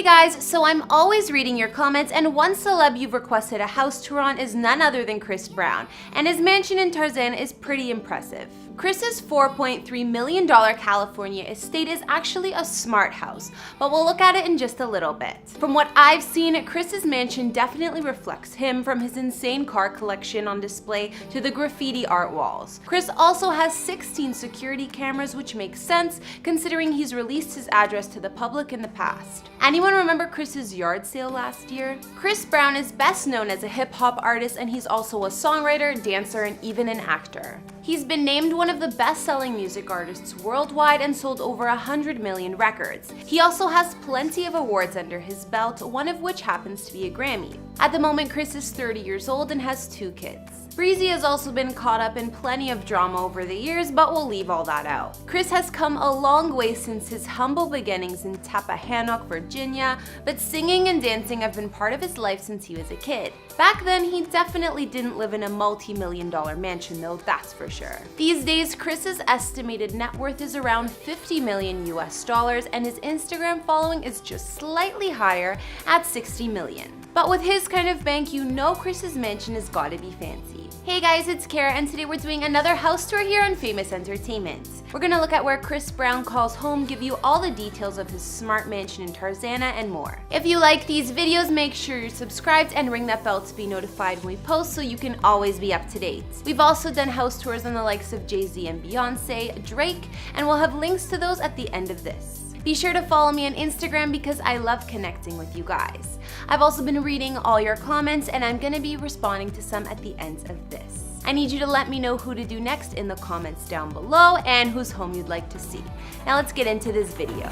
Hey guys, so I'm always reading your comments, and one celeb you've requested a house tour on is none other than Chris Brown, and his mansion in Tarzana is pretty impressive. Chris's $4.3 million California estate is actually a smart house, but we'll look at it in just a little bit. From what I've seen, Chris's mansion definitely reflects him, from his insane car collection on display to the graffiti art walls. Chris also has 16 security cameras, which makes sense considering he's released his address to the public in the past. Anyone remember Chris's yard sale last year? Chris Brown is best known as a hip-hop artist, and he's also a songwriter, dancer, and even an actor. He's been named one of the best-selling music artists worldwide and sold over 100 million records. He also has plenty of awards under his belt, one of which happens to be a Grammy. At the moment, Chris is 30 years old and has 2 kids. Breezy has also been caught up in plenty of drama over the years, but we'll leave all that out. Chris has come a long way since his humble beginnings in Tappahannock, Virginia, but singing and dancing have been part of his life since he was a kid. Back then, he definitely didn't live in a multi-million-dollar mansion though, that's for sure. These days, Chris's estimated net worth is around $50 million US, and his Instagram following is just slightly higher at 60 million. But with his kind of bank, you know Chris's mansion has gotta be fancy. Hey guys, it's Kara, and today we're doing another house tour here on Famous Entertainment. We're gonna look at where Chris Brown calls home, give you all the details of his smart mansion in Tarzana, and more. If you like these videos, make sure you're subscribed and ring that bell to be notified when we post so you can always be up to date. We've also done house tours on the likes of Jay-Z and Beyonce, Drake, and we'll have links to those at the end of this. Be sure to follow me on Instagram because I love connecting with you guys. I've also been reading all your comments, and I'm gonna be responding to some at the end of this. I need you to let me know who to do next in the comments down below and whose home you'd like to see. Now let's get into this video.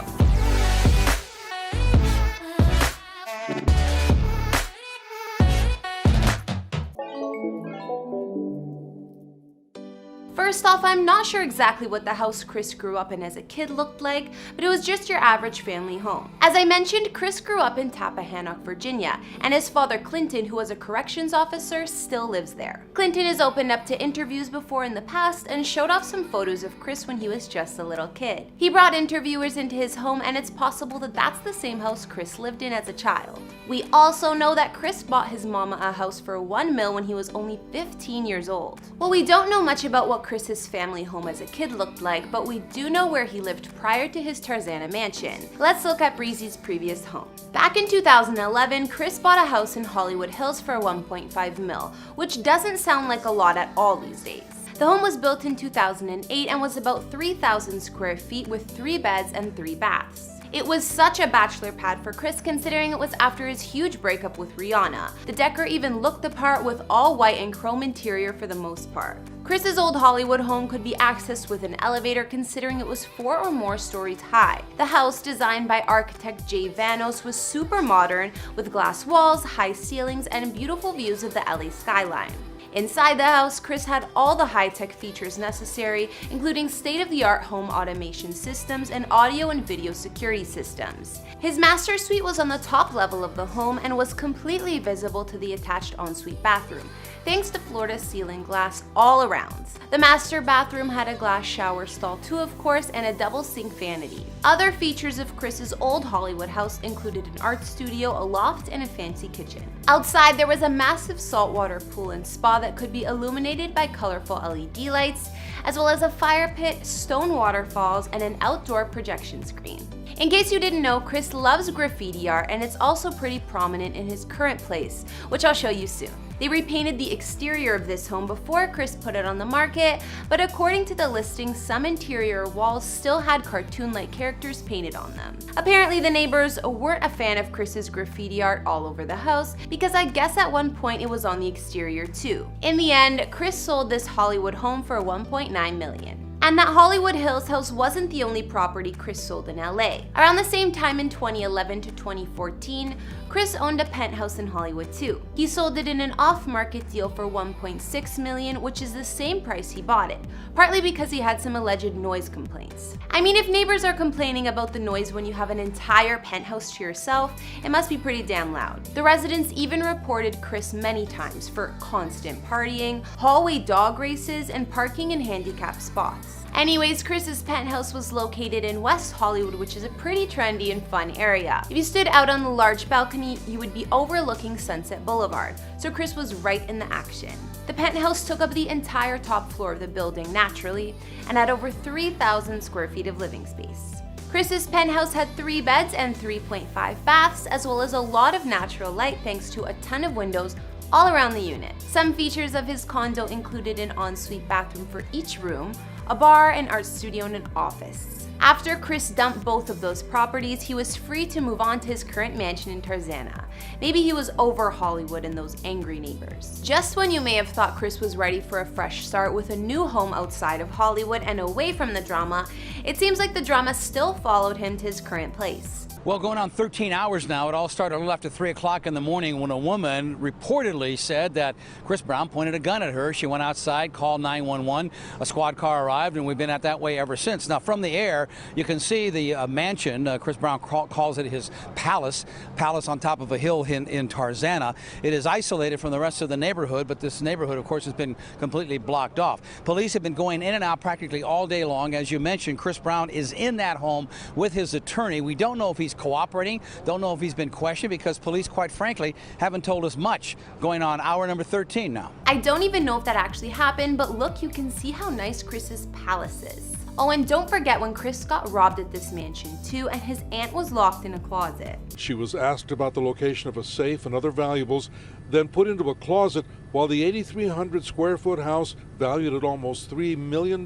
First off, I'm not sure exactly what the house Chris grew up in as a kid looked like, but it was just your average family home. As I mentioned, Chris grew up in Tappahannock, Virginia, and his father Clinton, who was a corrections officer, still lives there. Clinton has opened up to interviews before in the past and showed off some photos of Chris when he was just a little kid. He brought interviewers into his home, and it's possible that that's the same house Chris lived in as a child. We also know that Chris bought his mama a house for $1 million when he was only 15 years old. Well, we don't know much about what Chris's family home as a kid looked like, but we do know where he lived prior to his Tarzana mansion. Let's look at Breezy's previous home. Back in 2011, Chris bought a house in Hollywood Hills for $1.5 million, which doesn't sound like a lot at all these days. The home was built in 2008 and was about 3,000 square feet with 3 beds and 3 baths. It was such a bachelor pad for Chris, considering it was after his huge breakup with Rihanna. The decor even looked the part with all white and chrome interior for the most part. Chris's old Hollywood home could be accessed with an elevator, considering it was 4 or more stories high. The house, designed by architect Jay Vanos, was super modern with glass walls, high ceilings, and beautiful views of the LA skyline. Inside the house, Chris had all the high-tech features necessary, including state-of-the-art home automation systems and audio and video security systems. His master suite was on the top level of the home and was completely visible to the attached ensuite bathroom, thanks to floor-to-ceiling glass all around. The master bathroom had a glass shower stall too, of course, and a double sink vanity. Other features of Chris's old Hollywood house included an art studio, a loft, and a fancy kitchen. Outside, there was a massive saltwater pool and spa that could be illuminated by colorful LED lights, as well as a fire pit, stone waterfalls, and an outdoor projection screen. In case you didn't know, Chris loves graffiti art, and it's also pretty prominent in his current place, which I'll show you soon. They repainted the exterior of this home before Chris put it on the market, but according to the listing, some interior walls still had cartoon-like characters painted on them. Apparently, the neighbors weren't a fan of Chris's graffiti art all over the house, because I guess at one point it was on the exterior too. In the end, Chris sold this Hollywood home for $1.9 million. And that Hollywood Hills house wasn't the only property Chris sold in LA. Around the same time in 2011 to 2014, Chris owned a penthouse in Hollywood too. He sold it in an off-market deal for $1.6 million, which is the same price he bought it, partly because he had some alleged noise complaints. I mean, if neighbors are complaining about the noise when you have an entire penthouse to yourself, it must be pretty damn loud. The residents even reported Chris many times for constant partying, hallway dog races, and parking in handicapped spots. Anyways, Chris's penthouse was located in West Hollywood, which is a pretty trendy and fun area. If you stood out on the large balcony, you would be overlooking Sunset Boulevard, so Chris was right in the action. The penthouse took up the entire top floor of the building naturally and had over 3,000 square feet of living space. Chris's penthouse had 3 beds and 3.5 baths, as well as a lot of natural light thanks to a ton of windows all around the unit. Some features of his condo included an ensuite bathroom for each room, a bar, an art studio, and an office. After Chris dumped both of those properties, he was free to move on to his current mansion in Tarzana. Maybe he was over Hollywood and those angry neighbors. Just when you may have thought Chris was ready for a fresh start with a new home outside of Hollywood and away from the drama, it seems like the drama still followed him to his current place. Well, going on 13 hours now, it all started a little after 3 o'clock in the morning when a woman reportedly said that Chris Brown pointed a gun at her. She went outside, called 911. A squad car arrived, and we've been at that way ever since. Now, from the air, you can see the mansion. Chris Brown calls it his palace on top of a hill in Tarzana. It is isolated from the rest of the neighborhood, but this neighborhood, of course, has been completely blocked off. Police have been going in and out practically all day long. As you mentioned, Chris Brown is in that home with his attorney. We don't know if he's cooperating, don't know if he's been questioned, because police, quite frankly, haven't told us much. Going on hour number 13 now. I don't even know if that actually happened, but look, you can see how nice Chris's palace is. Oh, and don't forget when Chris got robbed at this mansion too, and his aunt was locked in a closet. She was asked about the location of a safe and other valuables, then put into a closet while the 8,300 square foot house, valued at almost $3 million,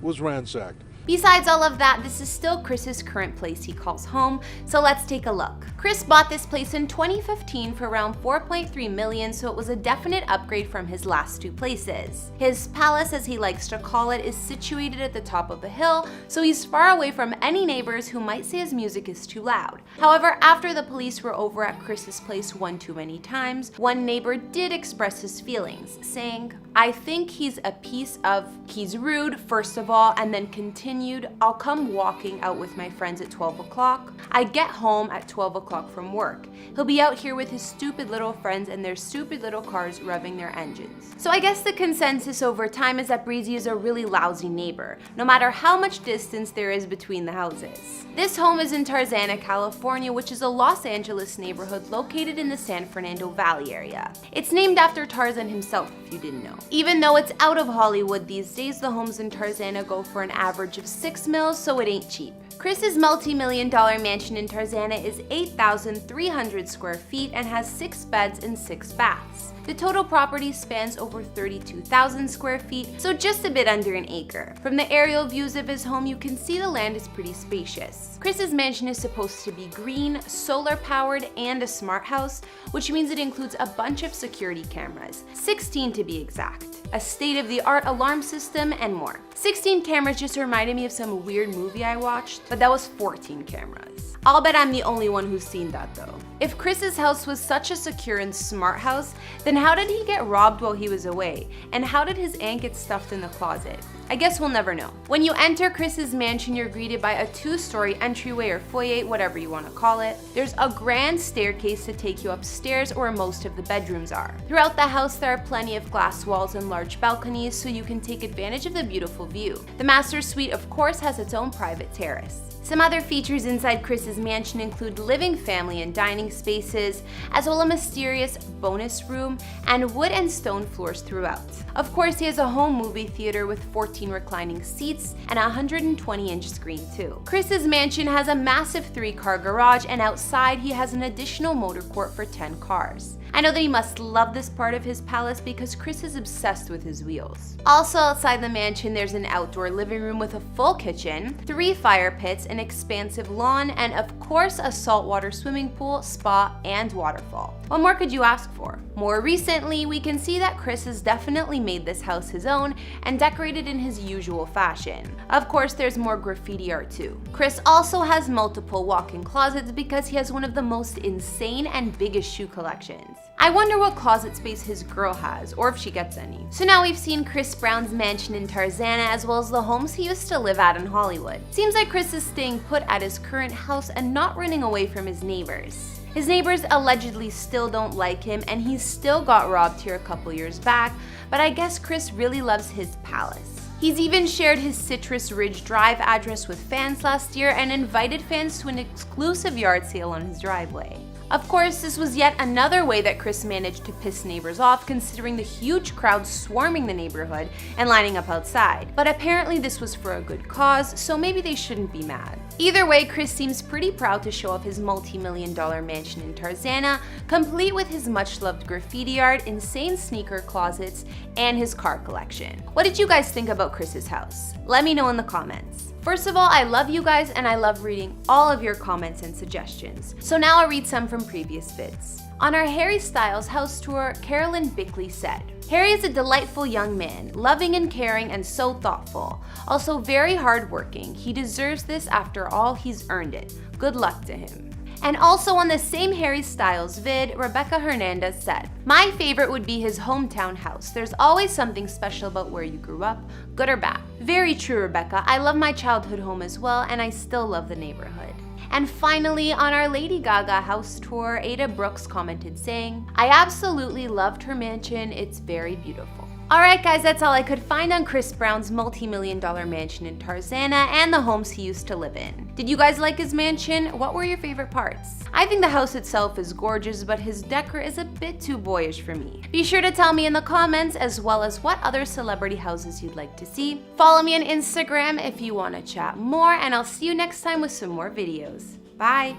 was ransacked. Besides all of that, this is still Chris's current place he calls home, so let's take a look. Chris bought this place in 2015 for around $4.3 million, so it was a definite upgrade from his last 2 places. His palace, as he likes to call it, is situated at the top of a hill, so he's far away from any neighbors who might say his music is too loud. However, after the police were over at Chris's place one too many times, one neighbor did express his feelings, saying, "I think he's rude, first of all," and then continued, "I'll come walking out with my friends at 12 o'clock. I get home at 12 o'clock from work. He'll be out here with his stupid little friends and their stupid little cars revving their engines." So I guess the consensus over time is that Breezy is a really lousy neighbor, no matter how much distance there is between the houses. This home is in Tarzana, California, which is a Los Angeles neighborhood located in the San Fernando Valley area. It's named after Tarzan himself, if you didn't know. Even though it's out of Hollywood these days, the homes in Tarzana go for an average of $6 million, so it ain't cheap. Chris's multi-million-dollar mansion in Tarzana is 8,300 square feet and has 6 beds and 6 baths. The total property spans over 32,000 square feet, so just a bit under an acre. From the aerial views of his home, you can see the land is pretty spacious. Chris's mansion is supposed to be green, solar-powered, and a smart house, which means it includes a bunch of security cameras, 16 to be exact, a state-of-the-art alarm system, and more. 16 cameras just reminded me of some weird movie I watched, but that was 14 cameras. I'll bet I'm the only one who's seen that though. If Chris's house was such a secure and smart house, then how did he get robbed while he was away? And how did his aunt get stuffed in the closet? I guess we'll never know. When you enter Chris's mansion, you're greeted by a 2-story entryway or foyer, whatever you want to call it. There's a grand staircase to take you upstairs where most of the bedrooms are. Throughout the house, there are plenty of glass walls and large balconies so you can take advantage of the beautiful view. The master suite, of course, has its own private terrace. Some other features inside Chris's mansion include living, family, and dining spaces, as well as a mysterious bonus room and wood and stone floors throughout. Of course, he has a home movie theater with 14 reclining seats and a 120-inch screen too. Chris's mansion has a massive 3-car garage, and outside he has an additional motor court for 10 cars. I know that he must love this part of his palace because Chris is obsessed with his wheels. Also outside the mansion, there's an outdoor living room with a full kitchen, 3 fire pits, an expansive lawn, and of course a saltwater swimming pool, spa, and waterfall. What more could you ask for? More recently, we can see that Chris has definitely made this house his own and decorated in his usual fashion. Of course, there's more graffiti art too. Chris also has multiple walk-in closets because he has one of the most insane and biggest shoe collections. I wonder what closet space his girl has, or if she gets any. So now we've seen Chris Brown's mansion in Tarzana, as well as the homes he used to live at in Hollywood. Seems like Chris is staying put at his current house and not running away from his neighbors. His neighbors allegedly still don't like him, and he still got robbed here a couple years back, but I guess Chris really loves his palace. He's even shared his Citrus Ridge Drive address with fans last year and invited fans to an exclusive yard sale on his driveway. Of course, this was yet another way that Kris managed to piss neighbors off, considering the huge crowd swarming the neighborhood and lining up outside. But apparently this was for a good cause, so maybe they shouldn't be mad. Either way, Kris seems pretty proud to show off his multi-million-dollar mansion in Tarzana, complete with his much-loved graffiti art, insane sneaker closets, and his car collection. What did you guys think about Kris's house? Let me know in the comments. First of all, I love you guys and I love reading all of your comments and suggestions. So now I'll read some from previous vids. On our Harry Styles house tour, Carolyn Bickley said, "Harry is a delightful young man, loving and caring and so thoughtful. Also very hardworking. He deserves this after all, he's earned it. Good luck to him." And also on the same Harry Styles vid, Rebecca Hernandez said, "My favorite would be his hometown house. There's always something special about where you grew up, good or bad." Very true, Rebecca. I love my childhood home as well, and I still love the neighborhood. And finally, on our Lady Gaga house tour, Ada Brooks commented saying, "I absolutely loved her mansion. It's very beautiful." Alright guys, that's all I could find on Kris Brown's multi-million-dollar mansion in Tarzana and the homes he used to live in. Did you guys like his mansion? What were your favorite parts? I think the house itself is gorgeous, but his decor is a bit too boyish for me. Be sure to tell me in the comments, as well as what other celebrity houses you'd like to see. Follow me on Instagram if you want to chat more, and I'll see you next time with some more videos. Bye!